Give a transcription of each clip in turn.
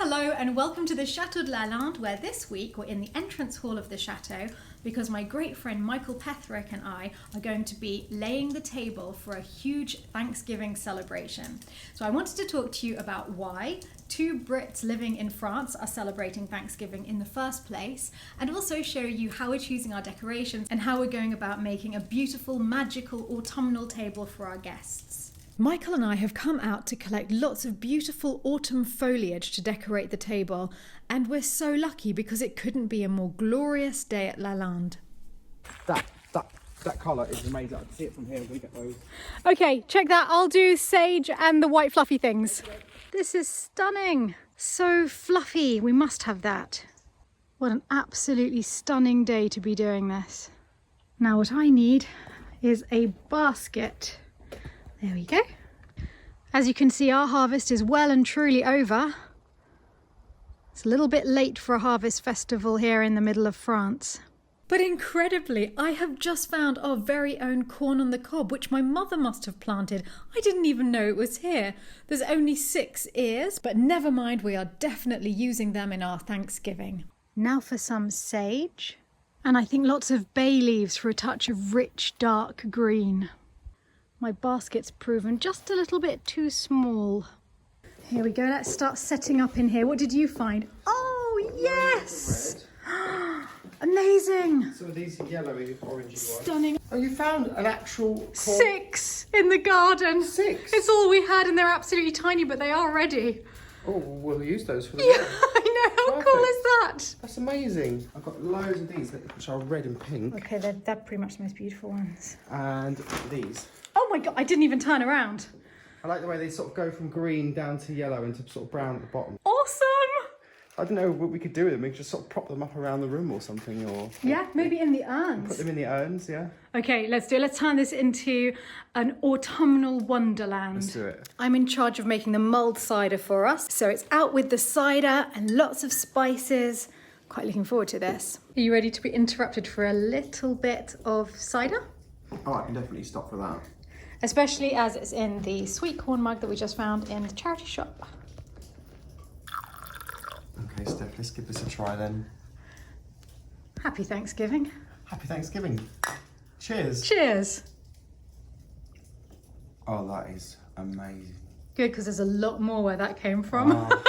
Hello and welcome to the Chateau de Lalande, where this week we're in the entrance hall of the chateau because my great friend Michael Petherick and I are going to be laying the table for a huge Thanksgiving celebration. So I wanted to talk to you about why two Brits living in France are celebrating Thanksgiving in the first place, and also show you how we're choosing our decorations and how we're going about making a beautiful, magical autumnal table for our guests. Michael and I have come out to collect lots of beautiful autumn foliage to decorate the table, and we're so lucky because it couldn't be a more glorious day at Lalande. That colour is amazing. I can see it from here. We get those. Okay, check that. I'll do sage and the white fluffy things. This is stunning. So fluffy. We must have that. What an absolutely stunning day to be doing this. Now what I need is a basket. There we go. As you can see, our harvest is well and truly over. It's a little bit late for a harvest festival here in the middle of France. But incredibly, I have just found our very own corn on the cob, which my mother must have planted. I didn't even know it was here. There's only 6 ears, but never mind, we are definitely using them in our Thanksgiving. Now for some sage. And I think lots of bay leaves for a touch of rich, dark green. My basket's proven just a little bit too small. Here we go, let's start setting up in here. What did you find? Oh, yes! Amazing! Some of these yellowy, orangey ones. Stunning. Oh, you found an actual corn? 6 in the garden. 6? It's all we had and they're absolutely tiny, but they are ready. Oh, we'll use those for the Yeah, I know. How cool is that? That's amazing. I've got loads of these, which are red and pink. Okay, they're pretty much the most beautiful ones. And these. Oh my God, I didn't even turn around. I like the way they sort of go from green down to yellow and to sort of brown at the bottom. Awesome! I don't know what we could do with them. We could just sort of prop them up around the room or something, or Yeah, maybe in the urns. put them in the urns. Yeah. Okay, let's do it. Let's turn this into an autumnal wonderland. Let's do it. I'm in charge of making the mulled cider for us. So it's out with the cider and lots of spices. Quite looking forward to this. Are you ready to be interrupted for a little bit of cider? Oh, I can definitely stop for that. Especially as it's in the sweet corn mug that we just found in the charity shop. Okay, Steph, let's give this a try then. Happy Thanksgiving. Happy Thanksgiving. Cheers. Cheers. Oh, that is amazing. Good, because there's a lot more where that came from. Oh.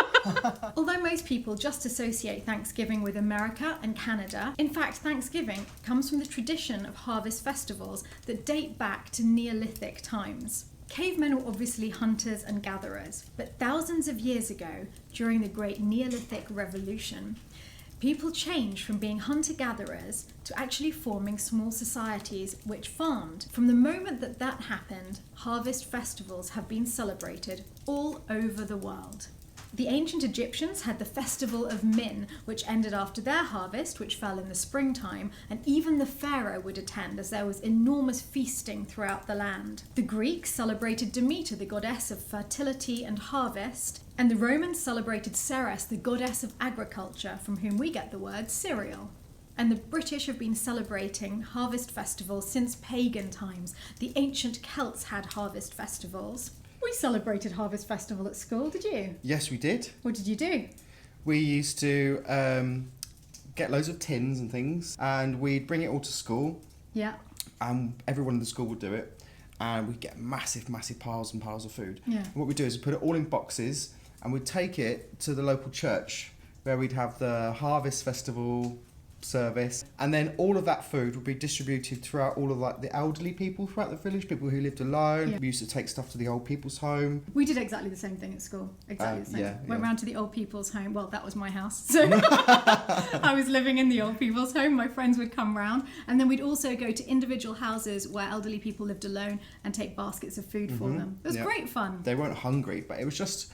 Although most people just associate Thanksgiving with America and Canada, in fact Thanksgiving comes from the tradition of harvest festivals that date back to Neolithic times. Cavemen were obviously hunters and gatherers, but thousands of years ago, during the Great Neolithic Revolution, people changed from being hunter-gatherers to actually forming small societies which farmed. From the moment that that happened, harvest festivals have been celebrated all over the world. The ancient Egyptians had the festival of Min, which ended after their harvest, which fell in the springtime, and even the pharaoh would attend as there was enormous feasting throughout the land. The Greeks celebrated Demeter, the goddess of fertility and harvest, and the Romans celebrated Ceres, the goddess of agriculture, from whom we get the word cereal. And the British have been celebrating harvest festivals since pagan times. The ancient Celts had harvest festivals. We celebrated Harvest Festival at school, did you? Yes, we did. What did you do? We used to get loads of tins and things, and we'd bring it all to school, Yeah. and everyone in the school would do it, and we'd get massive piles and piles of food. Yeah. And what we'd do is put it all in boxes, and we'd take it to the local church, where we'd have the Harvest Festival service, and then all of that food would be distributed throughout all of like the elderly people throughout the village, people who lived alone. Yeah. We used to take stuff to the old people's home. We did exactly the same thing at school. Exactly the same. Yeah, Went yeah. round to the old people's home. Well, that was my house. So I was living in the old people's home. My friends would come round. And then we'd also go to individual houses where elderly people lived alone and take baskets of food for them. It was Yeah. great fun. They weren't hungry, but it was just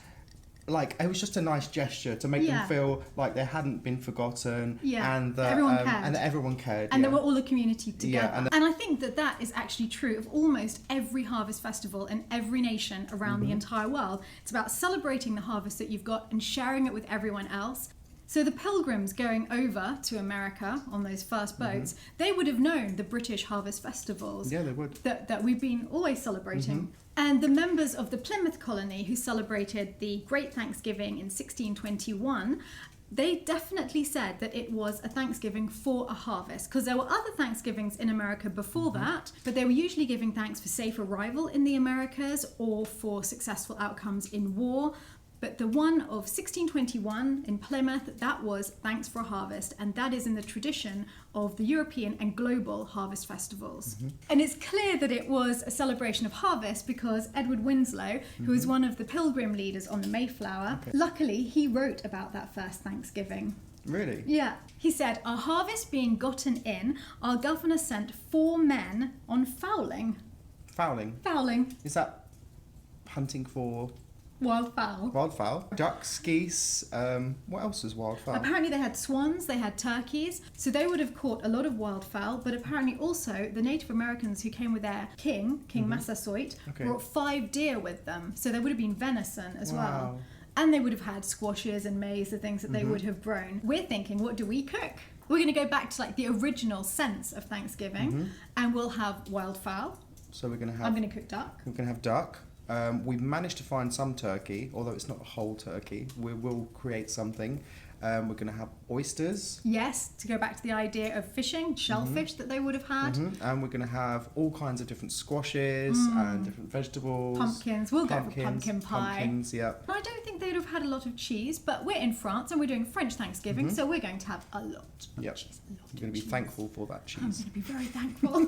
a nice gesture to make Yeah. them feel like they hadn't been forgotten. Yeah. And that Everyone cared. and that everyone cared. And yeah. they were all a community together. Yeah, and I think that that is actually true of almost every harvest festival in every nation around the entire world. It's about celebrating the harvest that you've got and sharing it with everyone else. So the pilgrims going over to America on those first boats, they would have known the British harvest festivals. Yeah, they would. That we've been always celebrating. And the members of the Plymouth colony who celebrated the Great Thanksgiving in 1621, they definitely said that it was a Thanksgiving for a harvest, because there were other Thanksgivings in America before that, but they were usually giving thanks for safe arrival in the Americas or for successful outcomes in war. But the one of 1621 in Plymouth, that was thanks for a harvest, and that is in the tradition of the European and global harvest festivals. And it's clear that it was a celebration of harvest because Edward Winslow, who was one of the pilgrim leaders on the Mayflower, luckily he wrote about that first Thanksgiving. Really? Yeah. He said, "Our harvest being gotten in, our governor sent 4 men on fowling." Fowling? Fowling. Is that hunting for... Wildfowl. Wildfowl, ducks, geese, what else was wildfowl? Apparently they had swans, they had turkeys, so they would have caught a lot of wildfowl, but apparently also the Native Americans who came with their King Massasoit, brought 5 deer with them, so there would have been venison as well. And they would have had squashes and maize, the things that they would have grown. We're thinking, what do we cook? We're going to go back to like the original sense of Thanksgiving, and we'll have wildfowl. So we're going to have... I'm going to cook duck. We're going to have duck. We've managed to find some turkey, although it's not a whole turkey. We will create something. We're going to have oysters. Yes, to go back to the idea of fishing, shellfish that they would have had. And we're going to have all kinds of different squashes and different vegetables. Pumpkins. We'll go for pumpkin pie. Pumpkins, yeah. I don't think they'd have had a lot of cheese, but we're in France and we're doing French Thanksgiving, so we're going to have a lot of cheese. You're going to be thankful for that cheese. I'm going to be very thankful.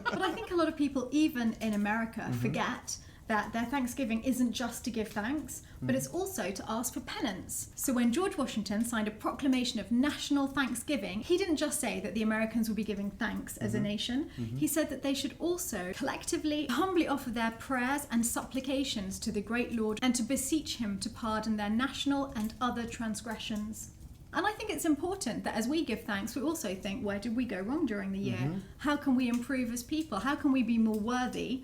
But I think a lot of people, even in America, forget that their Thanksgiving isn't just to give thanks, but it's also to ask for penance. So when George Washington signed a proclamation of national Thanksgiving, he didn't just say that the Americans would be giving thanks as a nation. He said that they should also collectively humbly offer their prayers and supplications to the great Lord and to beseech him to pardon their national and other transgressions. And I think it's important that as we give thanks, we also think, where did we go wrong during the year? How can we improve as people? How can we be more worthy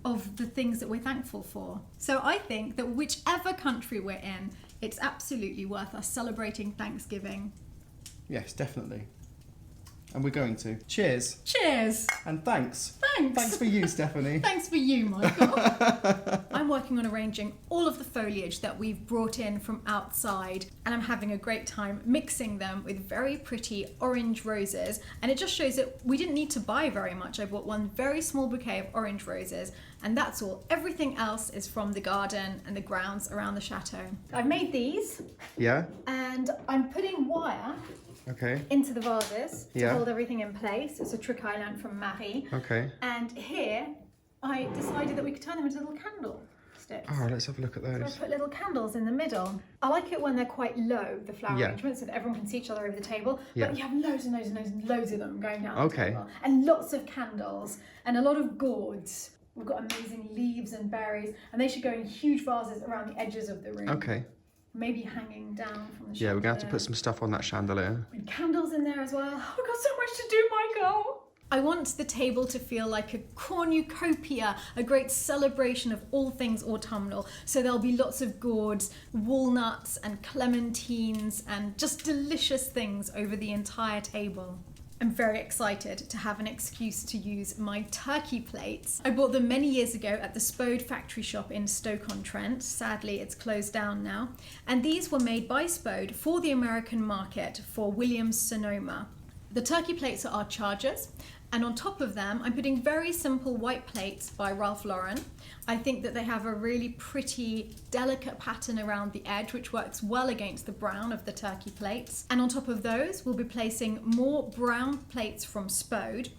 of the things that we're thankful for? So I think that whichever country we're in, it's absolutely worth us celebrating Thanksgiving. Yes, definitely. And we're going to. Cheers. Cheers. And thanks. Thanks. Thanks for you, Stephanie. Thanks for you, Michael. I'm working on arranging all of the foliage that we've brought in from outside, and I'm having a great time mixing them with very pretty orange roses. And it just shows that we didn't need to buy very much. I bought one very small bouquet of orange roses, and that's all. Everything else is from the garden and the grounds around the chateau. I've made these. Yeah? And I'm putting wire into the vases to hold everything in place. It's a trick I learned from Marie. Okay. And here, I decided that we could turn them into little candle sticks. Oh, let's have a look at those. So I put little candles in the middle. I like it when they're quite low, the flower arrangement, so that everyone can see each other over the table. But you have loads and loads and loads and loads of them going down the table. And lots of candles and a lot of gourds. We've got amazing leaves and berries, and they should go in huge vases around the edges of the room. Okay. Maybe hanging down from the chandelier. Yeah, we're going to have to put some stuff on that chandelier. And candles in there as well. Oh, we've got so much to do, Michael. I want the table to feel like a cornucopia, a great celebration of all things autumnal. So there'll be lots of gourds, walnuts and clementines and just delicious things over the entire table. I'm very excited to have an excuse to use my turkey plates. I bought them many years ago at the Spode factory shop in Stoke-on-Trent. Sadly, it's closed down now. And these were made by Spode for the American market for Williams Sonoma. The turkey plates are our chargers, and on top of them, I'm putting very simple white plates by Ralph Lauren. I think that they have a really pretty, delicate pattern around the edge, which works well against the brown of the turkey plates. And on top of those, we'll be placing more brown plates from Spode,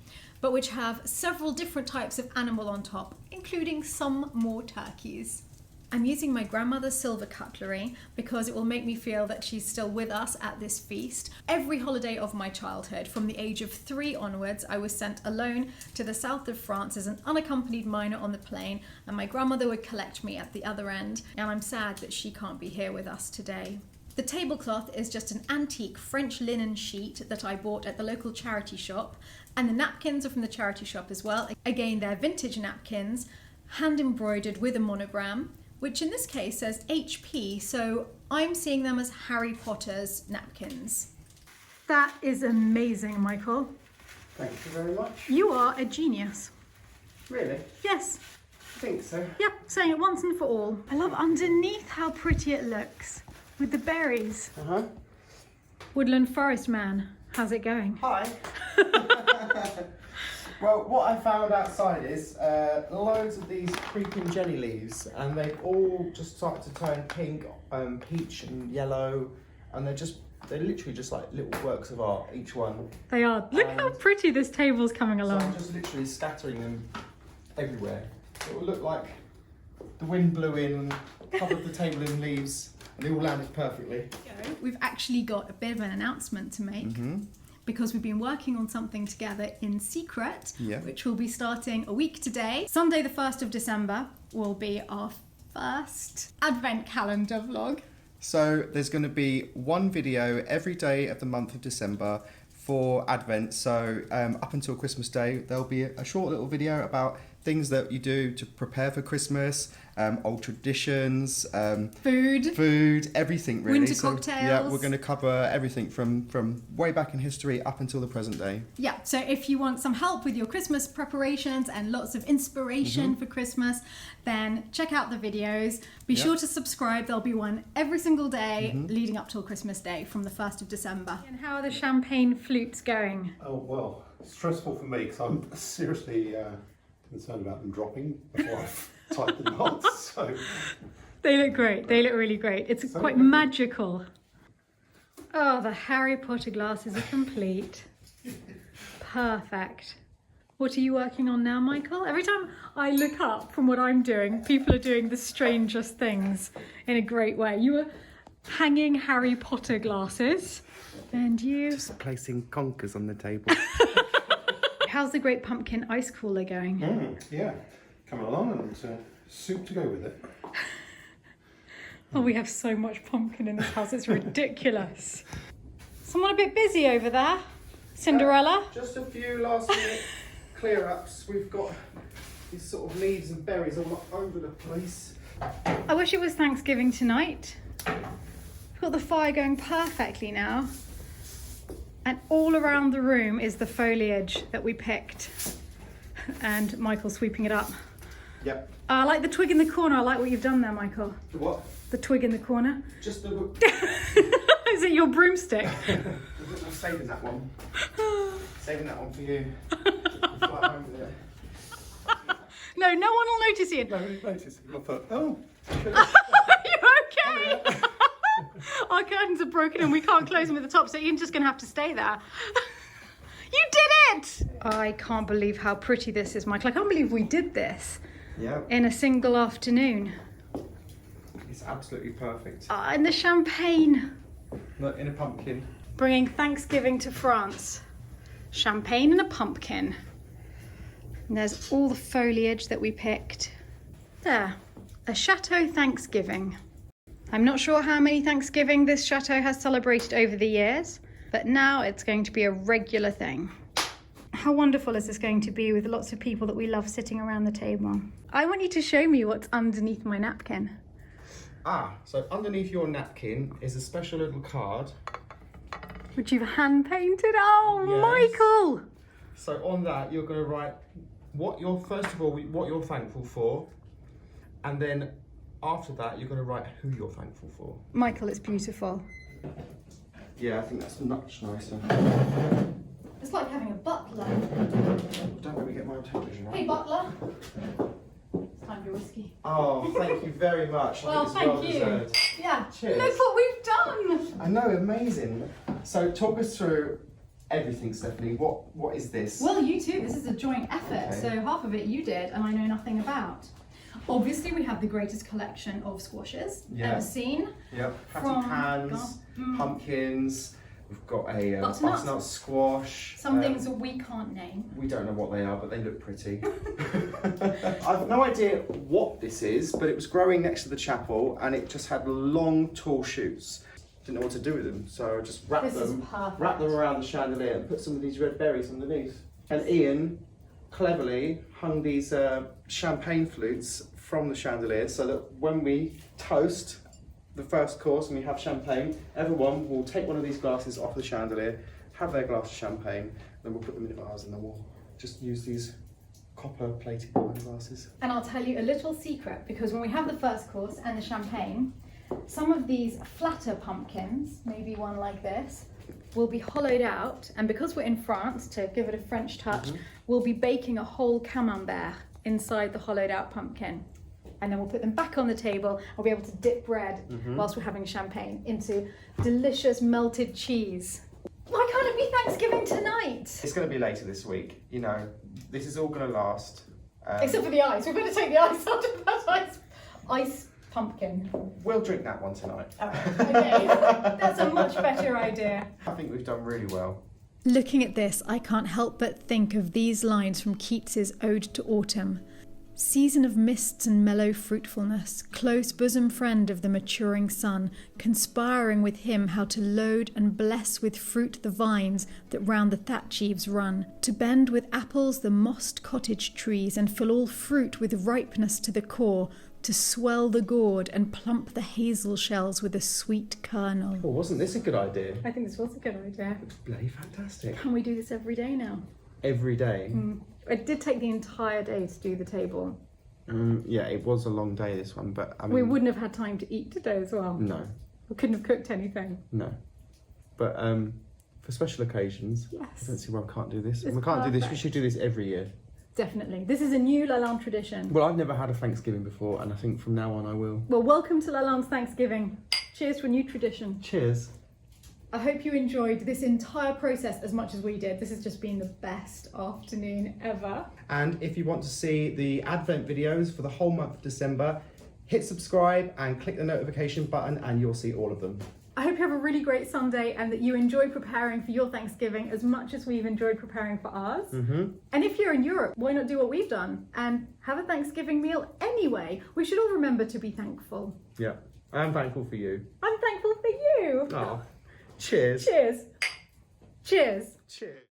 but which have several different types of animal on top, including some more turkeys. I'm using my grandmother's silver cutlery because it will make me feel that she's still with us at this feast. Every holiday of my childhood, from the age of 3 onwards, I was sent alone to the south of France as an unaccompanied minor on the plane, and my grandmother would collect me at the other end, and I'm sad that she can't be here with us today. The tablecloth is just an antique French linen sheet that I bought at the local charity shop, and the napkins are from the charity shop as well. Again, they're vintage napkins, hand embroidered with a monogram, which in this case says HP, so I'm seeing them as Harry Potter's napkins. That is amazing, Michael. Thank you very much. You are a genius. Really? Yes. I think so. Yep, saying it once and for all. I love underneath how pretty it looks with the berries. Uh-huh. Woodland Forest Man, how's it going? Hi. Well, what I found outside is loads of these creeping jelly leaves, and they've all just started to turn pink, peach and yellow, and they're literally just like little works of art, each one. They are. Look how pretty this table's coming So along. I'm just literally scattering them everywhere. So it will look like the wind blew in and covered the table in leaves, and they all landed perfectly. We've actually got a bit of an announcement to make. Because we've been working on something together in secret, which will be starting a week today. Sunday the 1st of December will be our first advent calendar vlog. So there's going to be one video every day of the month of December for Advent. So up until Christmas Day, there'll be a short little video about things that you do to prepare for Christmas, old traditions, food, everything really. Winter cocktails. Yeah, we're going to cover everything from way back in history up until the present day. Yeah, so if you want some help with your Christmas preparations and lots of inspiration for Christmas, then check out the videos. Be sure to subscribe. There'll be one every single day leading up till Christmas Day from the 1st of December. And how are the champagne flutes going? Oh, well, stressful for me because I'm seriously concerned about them dropping before I've tied the knots. So They look great. They look really great. It's quite magical. Oh, the Harry Potter glasses are complete. Perfect. What are you working on now, Michael? Every time I look up from what I'm doing, people are doing the strangest things in a great way. You were hanging Harry Potter glasses, and you... Just placing conkers on the table. How's the Great Pumpkin Ice Cooler going? yeah, coming along, and soup to go with it. Oh, we have so much pumpkin in this house, it's ridiculous. Someone a bit busy over there? Cinderella? Just a few last minute clear-ups. We've got these sort of leaves and berries all over the place. I wish it was Thanksgiving tonight. We've got the fire going perfectly now. And all around the room is the foliage that we picked. And Michael's sweeping it up. Yep. I like the twig in the corner. I like what you've done there, Michael. What? The twig in the corner. Just the... Is it your broomstick? I'm saving that one. Saving that one for you. Fly home with it. No, no one will notice it. Nobody noticed. I thought, oh. Are you okay? Our curtains are broken and we can't close them at the top, so Ian's just going to have to stay there. You did it! I can't believe how pretty this is, Michael. I can't believe we did this in a single afternoon. It's absolutely perfect. And the champagne. Look, in a pumpkin. Bringing Thanksgiving to France. Champagne and a pumpkin. And there's all the foliage that we picked. There, a Chateau Thanksgiving. I'm not sure how many Thanksgiving this chateau has celebrated over the years, but now it's going to be a regular thing. How wonderful is this going to be with lots of people that we love sitting around the table? I want you to show me what's underneath my napkin. So underneath your napkin is a special little card. Which you've hand painted? Oh, Yes. Michael! So on that, you're going to write what you're thankful for, and then after that, you're going to write who you're thankful for. Michael, it's beautiful. Yeah, I think that's much nicer. It's like having a butler. Don't let me get my television right. Hey, butler. It's time for whiskey. Oh, thank you very much. I Well, think it's thank well you. deserved. Yeah. Cheers. Look what we've done. I know, amazing. So talk us through everything, Stephanie. What is this? Well, you too. This is a joint effort. Okay. So half of it you did, and I know nothing about. Obviously, we have the greatest collection of squashes ever seen. Yep. Patty From pans, pumpkins. We've got a butternut squash. Some things that we can't name. We don't know what they are, but they look pretty. I've no idea what this is, but it was growing next to the chapel, and it just had long, tall shoots. Didn't know what to do with them, so I just wrapped them around the chandelier and put some of these red berries underneath. And Ian cleverly hung these champagne flutes from the chandelier so that when we toast the first course and we have champagne, everyone will take one of these glasses off the chandelier, have their glass of champagne, then we'll put them in a vase and then we'll just use these copper plated wine glasses. And I'll tell you a little secret, because when we have the first course and the champagne, some of these flatter pumpkins, maybe one like this, will be hollowed out, and because we're in France, to give it a French touch, we'll be baking a whole camembert inside the hollowed out pumpkin. And then we'll put them back on the table. I'll be able to dip bread whilst we're having champagne into delicious melted cheese. Why can't it be Thanksgiving tonight? It's going to be later this week. You know, this is all going to last. Except for the ice. We're going to take the ice out of that ice pumpkin. We'll drink that one tonight. Okay, that's a much better idea. I think we've done really well. Looking at this, I can't help but think of these lines from Keats's Ode to Autumn. Season of mists and mellow fruitfulness, close bosom friend of the maturing sun, conspiring with him how to load and bless with fruit the vines that round the thatch eaves run, to bend with apples the mossed cottage trees, and fill all fruit with ripeness to the core, to swell the gourd and plump the hazel shells with a sweet kernel. Well, wasn't this a good idea? I think this was a good idea. It's bloody fantastic. Can we do this every day now? Every day? It did take the entire day to do the table. Yeah, it was a long day, this one, but I mean... We wouldn't have had time to eat today as well. No. We couldn't have cooked anything. No. But for special occasions, Yes. I don't see why I can't do this. It's We can't do this. We perfect. should do this every year. Definitely. This is a new Lalande tradition. Well, I've never had a Thanksgiving before, and I think from now on I will. Well, welcome to Lalande's Thanksgiving. Cheers to a new tradition. Cheers. I hope you enjoyed this entire process as much as we did. This has just been the best afternoon ever. And if you want to see the Advent videos for the whole month of December, hit subscribe and click the notification button and you'll see all of them. I hope you have a really great Sunday and that you enjoy preparing for your Thanksgiving as much as we've enjoyed preparing for ours. And if you're in Europe, why not do what we've done and have a Thanksgiving meal anyway? We should all remember to be thankful. Yeah, I'm thankful for you. I'm thankful for you. Oh, cheers. Cheers. Cheers. Cheers.